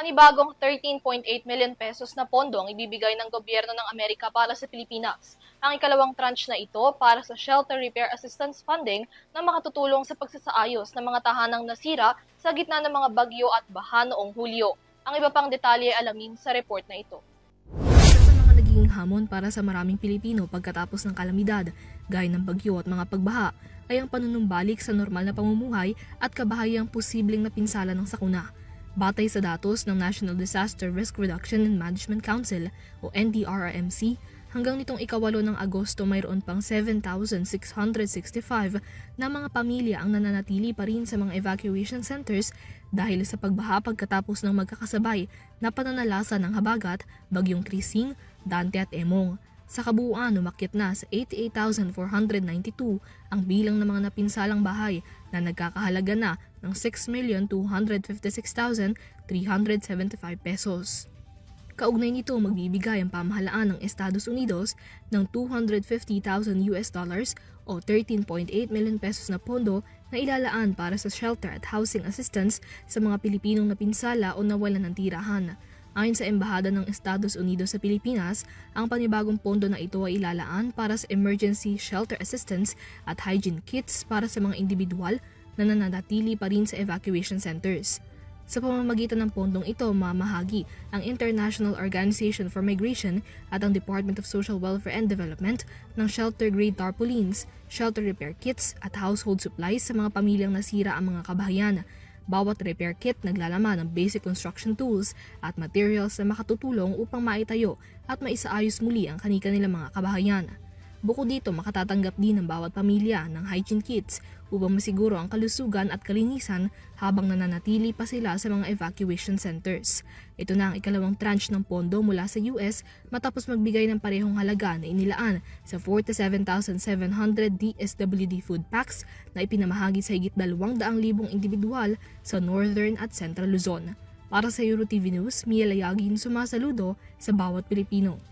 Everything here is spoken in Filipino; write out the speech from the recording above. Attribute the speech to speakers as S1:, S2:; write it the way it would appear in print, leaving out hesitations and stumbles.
S1: Panibagong 13.8 million pesos na pondo ang ibibigay ng gobyerno ng Amerika para sa Pilipinas. Ang ikalawang tranche na ito para sa Shelter Repair Assistance Funding na makatutulong sa pagsasaayos ng mga tahanang nasira sa gitna ng mga bagyo at baha noong Hulyo. Ang iba pang detalye alamin sa report na ito.
S2: Isa sa mga naging hamon para sa maraming Pilipino pagkatapos ng kalamidad, gaya ng bagyo at mga pagbaha, ay ang panunumbalik sa normal na pamumuhay at kabahayang posibleng napinsala ng sakuna. Batay sa datos ng National Disaster Risk Reduction and Management Council o NDRRMC, hanggang nitong ika-8 ng Agosto mayroon pang 7,665 na mga pamilya ang nananatili pa rin sa mga evacuation centers dahil sa pagbaha pagkatapos ng magkakasabay na pananalasa ng habagat, bagyong Krising, Dante at Emong. Sa kabuuan, umakyat na sa 88,492 ang bilang ng mga napinsalang bahay na nagkakahalaga na ng 6,256,375 pesos. Kaugnay nito, magbibigay ang pamahalaan ng Estados Unidos ng $250,000 o 13.8 million pesos na pondo na ilalaan para sa shelter at housing assistance sa mga Pilipinong napinsala o nawalan ng tirahan. Ayon sa Embahada ng Estados Unidos sa Pilipinas, ang panibagong pondo na ito ay ilalaan para sa emergency shelter assistance at hygiene kits para sa mga individual na nananatili pa rin sa evacuation centers. Sa pamamagitan ng pondong ito, mamahagi ang International Organization for Migration at ang Department of Social Welfare and Development ng shelter-grade tarpaulins, shelter repair kits at household supplies sa mga pamilyang nasira ang mga kabahayan. Bawat repair kit naglalaman ng basic construction tools at materials na makatutulong upang maitayo at maisaayos muli ang kani-kanilang mga kabahayan. Bukod dito, makatatanggap din ng bawat pamilya ng hygiene kits upang masiguro ang kalusugan at kalinisan habang nananatili pa sila sa mga evacuation centers. Ito na ang ikalawang tranche ng pondo mula sa US matapos magbigay ng parehong halaga na inilaan sa 47,700 DSWD food packs na ipinamahagi sa higit 200,000 individual sa Northern at Central Luzon. Para sa EuroTV News, Mia Layagin sumasaludo sa bawat Pilipino.